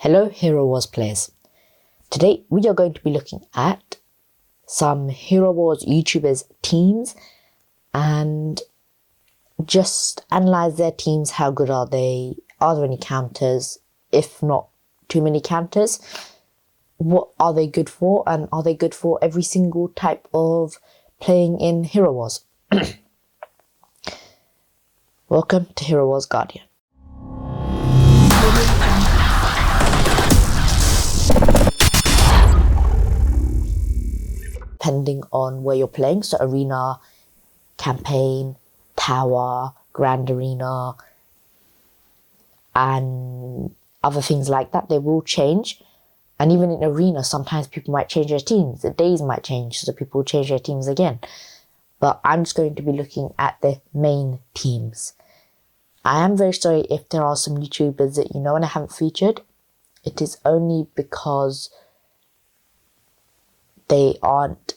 Hello Hero Wars players. Today we are going to be looking at some Hero Wars YouTubers teams and just analyze their teams. How good are they? Are there any counters? If not too many counters, what are they good for? And are they good for every single type of playing in Hero Wars? Welcome to Hero Wars Guardian. Depending on where you're playing, so arena, campaign, tower, grand arena, and other things like that, they will change. And even in arena, sometimes people might change their teams. The days might change, so people will change their teams again. But I'm just going to be looking at the main teams. I am very sorry if there are some YouTubers that you know and I haven't featured. It is only because they aren't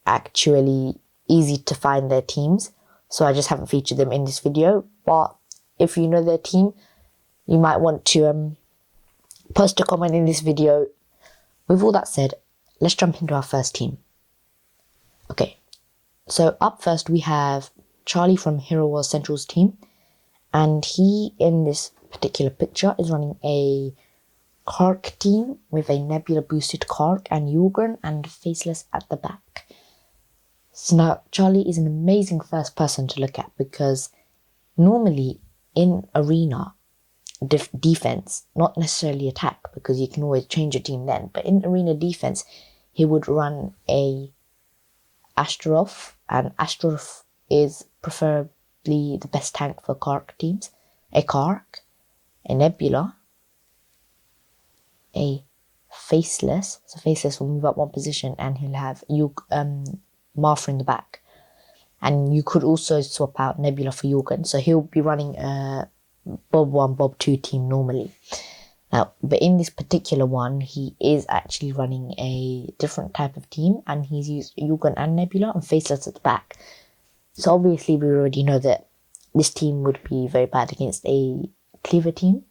actually easy to find their teams, so I just haven't featured them in this video. But if you know their team, you might want to post a comment in this video. With all that said, let's jump into our first team. Okay, so up first we have Charlie from Hero Wars Central's team, and he in this particular picture is running a Kark team with a Nebula boosted Kark and Yulgren and Faceless at the back. So now Charlie is an amazing first person to look at, because normally in arena defense, not necessarily attack because you can always change your team then, but in arena defense he would run a Astaroth, and Astaroth is preferably the best tank for Kark teams. A Kark, a Nebula, a Faceless, so Faceless will move up one position and he'll have Martha in the back, and you could also swap out Nebula for Yulgren, so he'll be running a Bob 1, Bob 2 team normally. Now, but in this particular one, he is actually running a different type of team, and he's used Yulgren and Nebula and Faceless at the back. So obviously we already know that this team would be very bad against a Cleaver team,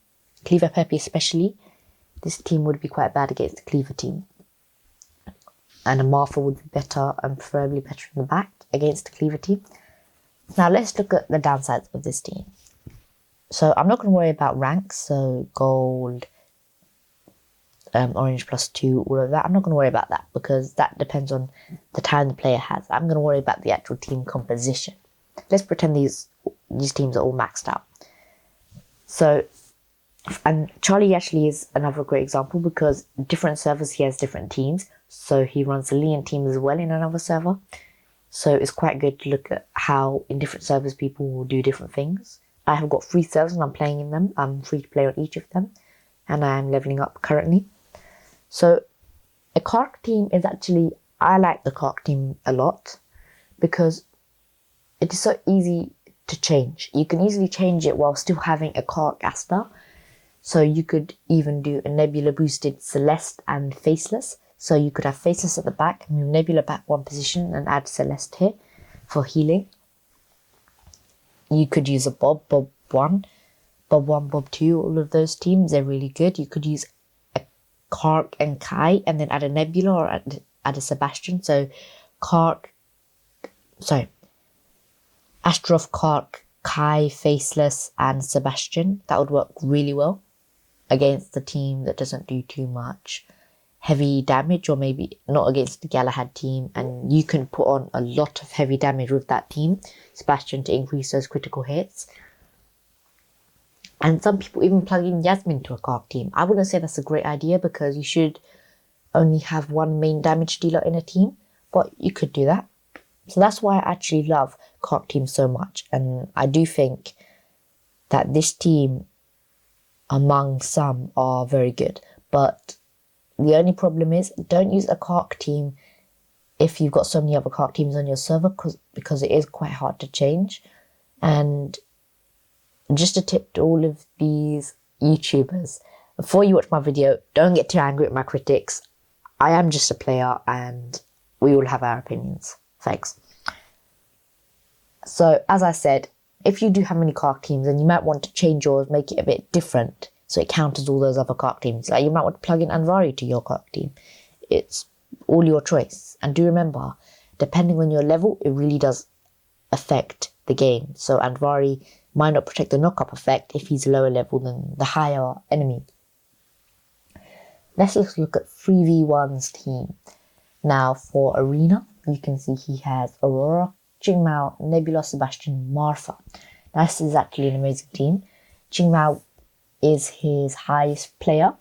Cleaver Peppy especially. This team would be quite bad against the Cleaver team. And a Martha would be better, and preferably better in the back against the Cleaver team. Now let's look at the downsides of this team. So I'm not going to worry about ranks, so gold, orange +2, all of that. I'm not going to worry about that because that depends on the time the player has. I'm going to worry about the actual team composition. Let's pretend these teams are all maxed out. So, and Charlie actually is another great example, because different servers he has different teams. So he runs a Leon team as well in another server. So it's quite good to look at how in different servers people will do different things. I have got 3 servers and I'm playing in them. I'm free to play on each of them, and I am leveling up currently. So a Kark team is actually, I like the Kark team a lot because it is so easy to change. You can easily change it while still having a Kark Asta. So you could even do a Nebula boosted Celeste and Faceless. So you could have Faceless at the back, move Nebula back one position and add Celeste here for healing. You could use a Bob 1, Bob 2, all of those teams, they're really good. You could use a Kark and Kai and then add a Nebula or add a Sebastian. So Astaroth, Kark, Kai, Faceless and Sebastian. That would work really well against the team that doesn't do too much heavy damage, or maybe not against the Galahad team, and you can put on a lot of heavy damage with that team, Sebastian, to increase those critical hits. And some people even plug in Yasmin to a Kark team. I wouldn't say that's a great idea because you should only have one main damage dealer in a team, but you could do that. So that's why I actually love Kark teams so much, and I do think that this team among some are very good. But the only problem is, don't use a Kark team if you've got so many other Kark teams on your server, because it is quite hard to change. And just a tip to all of these YouTubers, before you watch my video, don't get too angry at my critics. I am just a player and we all have our opinions. Thanks. So as I said, if you do have many Kark teams and you might want to change yours, make it a bit different, so it counters all those other Kark teams. Like, you might want to plug in Anvari to your Kark team. It's all your choice. And do remember, depending on your level, it really does affect the game. So Anvari might not protect the knock-up effect if he's lower level than the higher enemy. Let's look at 3v1's team. Now for Arena, you can see he has Aurora, Jingmao, Nebula, Sebastian, Martha. This is actually an amazing team. Jingmao is his highest player.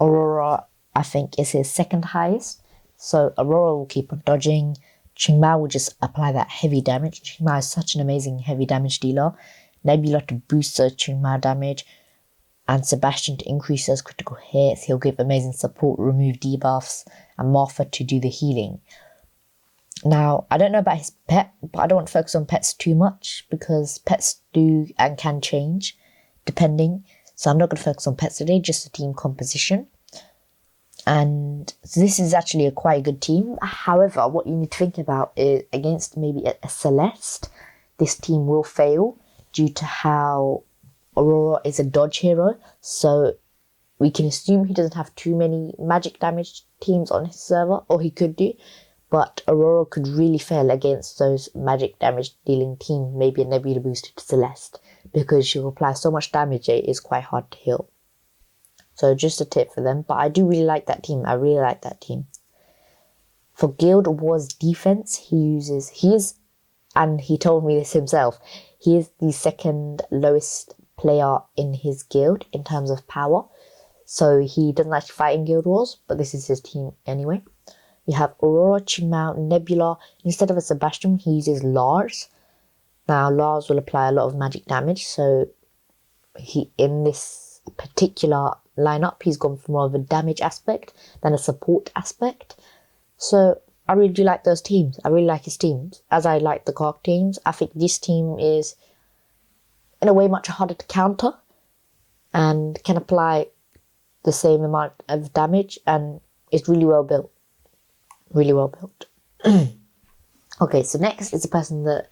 Aurora, I think, is his second highest. So Aurora will keep on dodging. Jingmao will just apply that heavy damage. Jingmao is such an amazing heavy damage dealer. Nebula to boost the Jingmao damage. And Sebastian to increase those critical hits. He'll give amazing support, remove debuffs. And Martha to do the healing. Now, I don't know about his pet, but I don't want to focus on pets too much because pets do and can change depending. So I'm not going to focus on pets today, just the team composition. And so this is actually a quite good team. However, what you need to think about is against maybe a Celeste, this team will fail due to how Aurora is a dodge hero. So we can assume he doesn't have too many magic damage teams on his server, or he could do. But Aurora could really fail against those magic damage dealing teams, maybe a Nebula boosted Celeste, because she'll apply so much damage it is quite hard to heal. So just a tip for them, but I do really like that team. I really like that team. For Guild Wars defense, he told me this himself, he is the second lowest player in his guild in terms of power. So he doesn't like to fight in Guild Wars, but this is his team anyway. We have Aurora, Jingmao, Nebula. Instead of a Sebastian, he uses Lars. Now, Lars will apply a lot of magic damage, so in this particular lineup, he's gone for more of a damage aspect than a support aspect. So I really do like those teams. I really like his teams. As I like the Kark teams, I think this team is, in a way, much harder to counter and can apply the same amount of damage, and it's really well built. Really well built. Okay, so next is a person that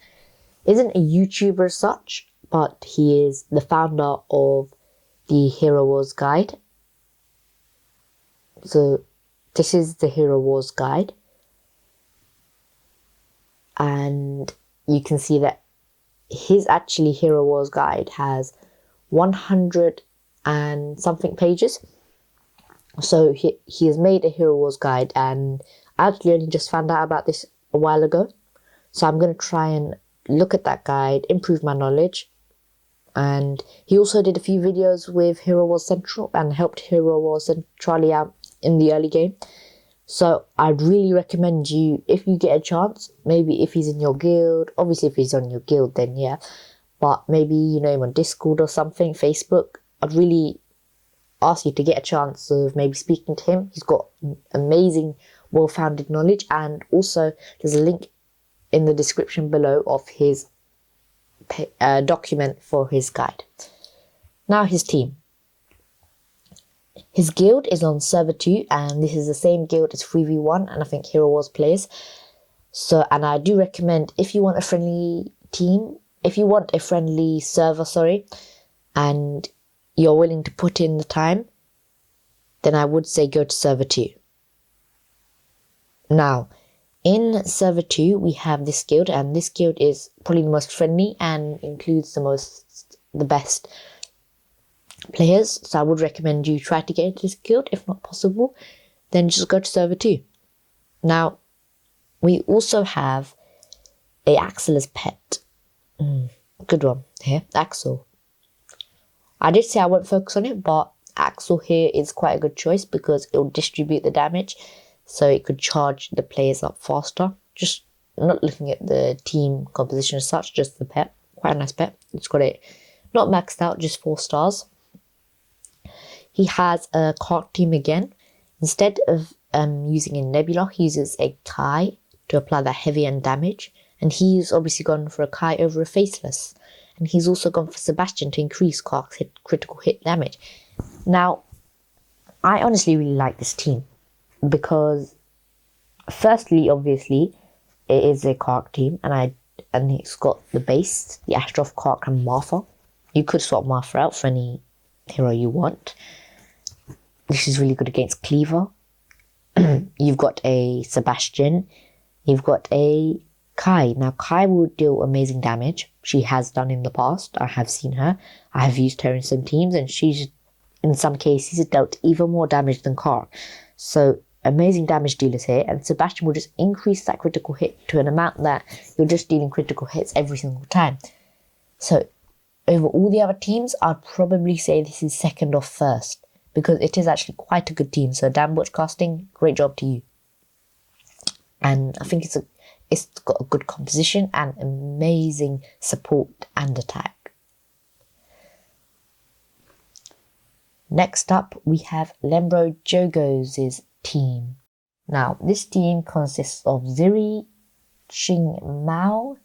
isn't a YouTuber as such, but he is the founder of the Hero Wars Guide. So this is the Hero Wars Guide. And you can see that his actually Hero Wars Guide has 100 and something pages. So he has made a Hero Wars Guide, and I actually only just found out about this a while ago. So I'm going to try and look at that guide, improve my knowledge. And he also did a few videos with Hero Wars Central and helped Hero Wars Centrally out in the early game. So I'd really recommend you, if you get a chance, maybe if he's in your guild, obviously if he's on your guild then yeah, but maybe you know him on Discord or something, Facebook, I'd really ask you to get a chance of maybe speaking to him. He's got amazing, well-founded knowledge, and also there's a link in the description below of his document for his guide. Now his team. His guild is on server 2, and this is the same guild as 3v1 and I think Hero Wars plays. So, and I do recommend, if you want a friendly team, if you want a friendly server, and you're willing to put in the time, then I would say go to server 2. Now, in server 2, we have this guild, and this guild is probably the most friendly and includes the best players. So I would recommend you try to get into this guild. If not possible, then just go to server 2. Now, we also have a Axel as pet. Good one here, Axel. I did say I won't focus on it, but Axel here is quite a good choice because it will distribute the damage, so it could charge the players up faster. Just not looking at the team composition as such, just the pet. Quite a nice pet. It's got it not maxed out, just 4 stars. He has a Kark team again. Instead of using a Nebula, he uses a Kai to apply that heavy end damage. And he's obviously gone for a Kai over a Faceless. And he's also gone for Sebastian to increase Kark's critical hit damage. Now, I honestly really like this team because, firstly, obviously, it is a Kark team, and it's got the base, the Astroth, Kark, and Martha. You could swap Martha out for any hero you want. This is really good against Cleaver. You've got a Sebastian. You've got a Kai. Now, Kai will deal amazing damage. She has done in the past. I have seen her. I have used her in some teams, and she's, in some cases, dealt even more damage than Carl. So, amazing damage dealers here. And Sebastian will just increase that critical hit to an amount that you're just dealing critical hits every single time. So, over all the other teams, I'd probably say this is second or first, because it is actually quite a good team. So, Dan Butchcasting, great job to you. And I think it's got a good composition and amazing support and attack. Next up, we have Lembro Jogos' team. Now, this team consists of Ziri, Ching Mao,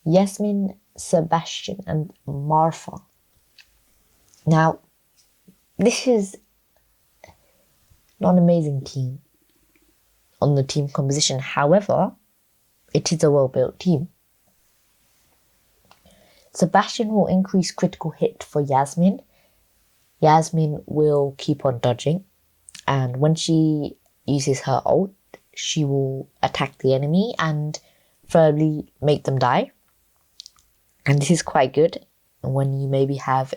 Yasmin, Sebastian, and Marfa. Now, this is not an amazing team on the team composition. However, it is a well-built team. Sebastian will increase critical hit for Yasmin. Yasmin will keep on dodging, and when she uses her ult, she will attack the enemy and probably make them die. And this is quite good when you maybe have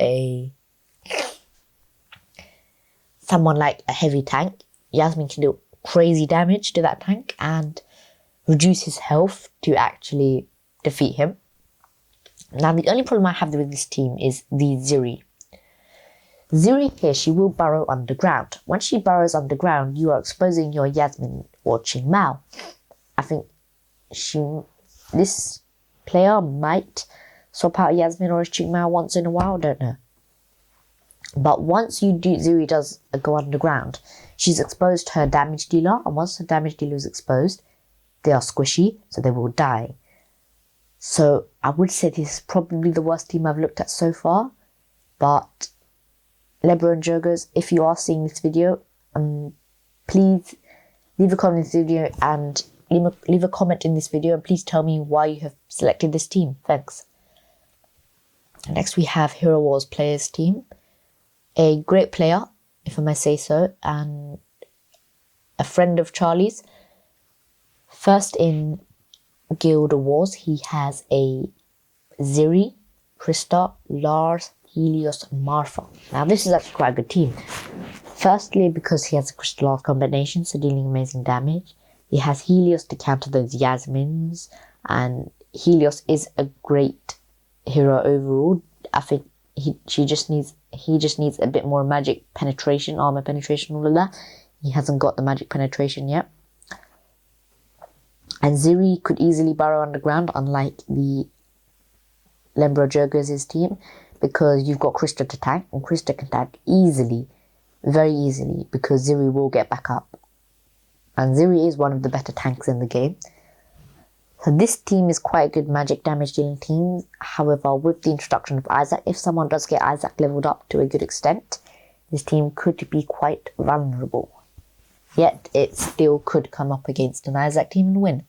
someone like a heavy tank. Yasmin can do crazy damage to that tank and reduce his health to actually defeat him. Now, the only problem I have with this team is the Ziri. Ziri here, she will burrow underground. When she burrows underground, you are exposing your Yasmin or Ching Mao. I think this player might swap out Yasmin or Ching Mao once in a while, I don't know. But once Ziri does go underground, she's exposed her damage dealer, and once her damage dealer is exposed, they are squishy, so they will die. So I would say this is probably the worst team I've looked at so far. But Lebro and Jogos, if you are seeing this video, please leave a comment in this video and leave a comment in this video, and please tell me why you have selected this team. Thanks. Next we have Hero Wars Players team. A great player, if I may say so, and a friend of Charlie's. First in Guild Wars, he has a Ziri, Krista, Lars, Helios, and Marfa. Now this is actually quite a good team. Firstly, because he has a Krista Lars combination, so dealing amazing damage. He has Helios to counter those Yasmins, and Helios is a great hero overall. I think he just needs a bit more magic penetration, armor penetration, all of that. He hasn't got the magic penetration yet. And Ziri could easily burrow underground, unlike the Lembro Jogos' team, because you've got Krista to tank, and Krista can tank easily, very easily, because Ziri will get back up. And Ziri is one of the better tanks in the game. So this team is quite a good magic damage dealing team. However, with the introduction of Isaac, if someone does get Isaac leveled up to a good extent, this team could be quite vulnerable. Yet, it still could come up against an Isaac team and win.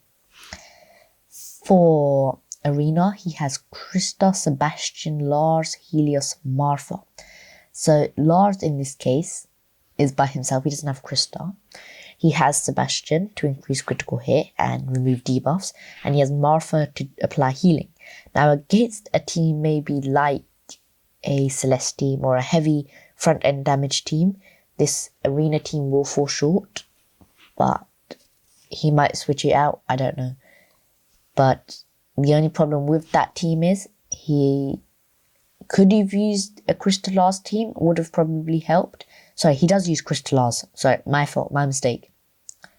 For Arena, he has Krista, Sebastian, Lars, Helios, Marfa. So Lars in this case is by himself. He doesn't have Krista. He has Sebastian to increase critical hit and remove debuffs, and he has Marfa to apply healing. Now against a team maybe like a Celeste team or a heavy front end damage team, this Arena team will fall short, but he might switch it out, I don't know. But the only problem with that team is he could have used a Crystal Lars team, would have probably helped. Sorry, he does use Crystal Lars. Sorry, my fault, my mistake.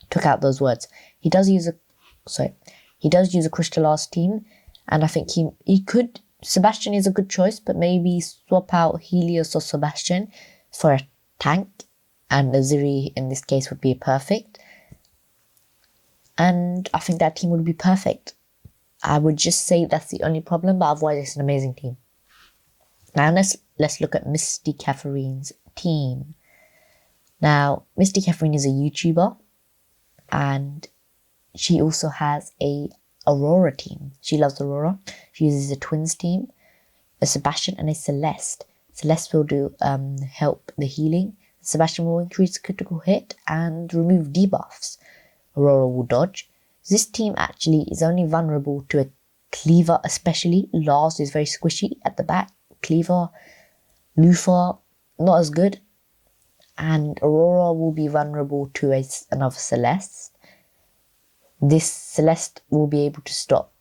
Took out those words. He does use a Crystal Lars team, and I think he could. Sebastian is a good choice, but maybe swap out Helios or Sebastian for a tank, and Ziri in this case would be perfect. And I think that team would be perfect. I would just say that's the only problem, but otherwise it's an amazing team. Now let's look at Misty Catherine's team. Now, Misty Catherine is a YouTuber, and she also has a Aurora team. She loves Aurora. She uses a Twins team, a Sebastian, and a Celeste. Celeste will do help the healing. Sebastian will increase critical hit and remove debuffs. Aurora will dodge. This team actually is only vulnerable to a Cleaver especially. Lars is very squishy at the back. Cleaver, Lufa, not as good. And Aurora will be vulnerable to another Celeste. This Celeste will be able to stop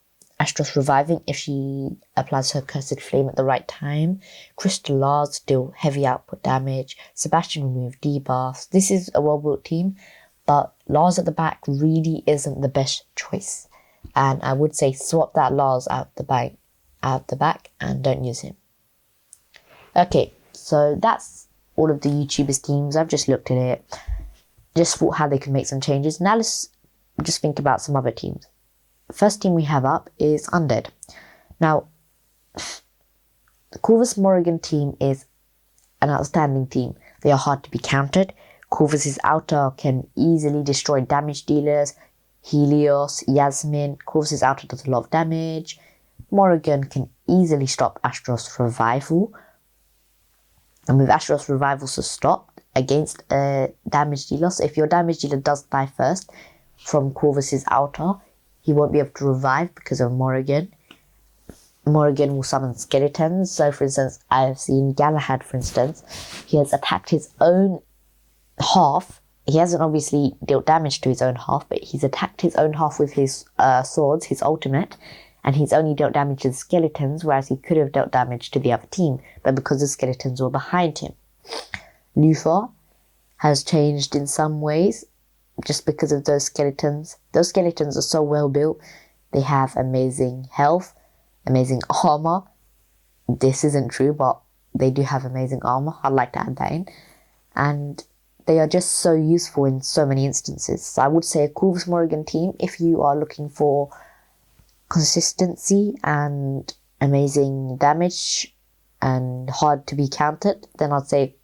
Astros reviving if she applies her Cursed Flame at the right time. Crystal Lars deal heavy output damage. Sebastian remove debuffs. This is a well-built team, but Lars at the back really isn't the best choice. And I would say swap that Lars out the back and don't use him. Okay, so that's all of the YouTubers' teams. I've just looked at it, just thought how they could make some changes. Now let's just think about some other teams. First team we have up is Undead. Now, the Corvus Morrigan team is an outstanding team. They are hard to be countered. Corvus's outer can easily destroy damage dealers. Helios, Yasmin. Corvus's outer does a lot of damage. Morrigan can easily stop Astros Revival. And with Astros Revival stopped against a damage dealer, so if your damage dealer does die first from Corvus's outer, he won't be able to revive because of Morrigan. Morrigan will summon skeletons. So for instance, I've seen Galahad, for instance, he has attacked his own half. He hasn't obviously dealt damage to his own half, but he's attacked his own half with his swords, his ultimate, and he's only dealt damage to the skeletons, whereas he could have dealt damage to the other team, but because the skeletons were behind him. Luthor has changed in some ways, just because of those skeletons. Those skeletons are so well built. They have amazing health, amazing armor. This isn't true, but they do have amazing armor. I'd like to add that in. And they are just so useful in so many instances. So I would say a Corvus Morrigan team, if you are looking for consistency and amazing damage and hard to be countered, then I'd say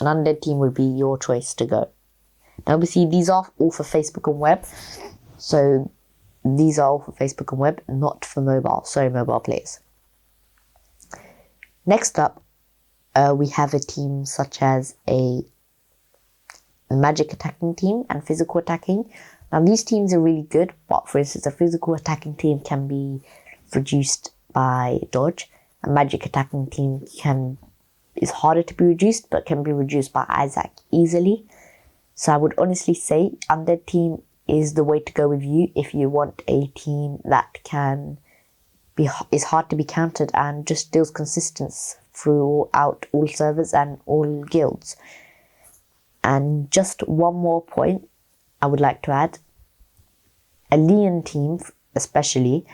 an Undead team would be your choice to go. Now obviously these are all for Facebook and web, so these are all for Facebook and web, not for mobile, sorry mobile players. Next up, we have a team such as a magic attacking team and physical attacking. Now these teams are really good, but for instance a physical attacking team can be reduced by dodge. A magic attacking team is harder to be reduced, but can be reduced by Isaac easily. So I would honestly say Undead team is the way to go with you if you want a team that is hard to be countered and just deals consistency throughout all servers and all guilds. And just one more point I would like to add. A Leon team especially,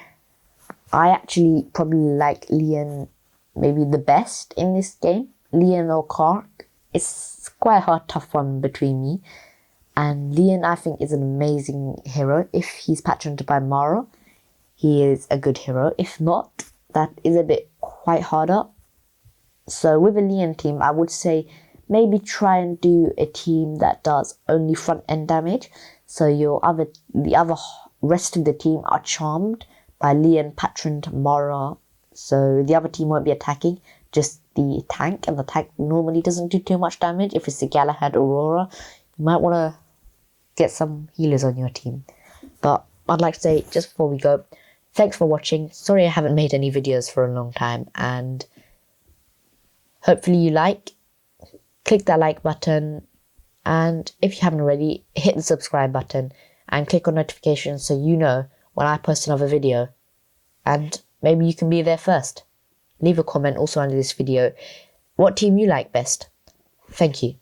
I actually probably like Leon maybe the best in this game. Leon or Kark, it's quite a hard tough one between me. And Leon I think is an amazing hero. If he's patroned by Mara, he is a good hero. If not, that is a bit quite harder. So with a Leon team, I would say maybe try and do a team that does only front end damage. So the other rest of the team are charmed by Leon patroned Mara. So the other team won't be attacking, just the tank, and the tank normally doesn't do too much damage. If it's the Galahad Aurora, you might want to get some healers on your team. But I'd like to say, just before we go, thanks for watching. Sorry I haven't made any videos for a long time, and hopefully you click that like button, and if you haven't already, hit the subscribe button and click on notifications so you know when I post another video, and maybe you can be there first. Leave a comment also under this video what team you like best. Thank you.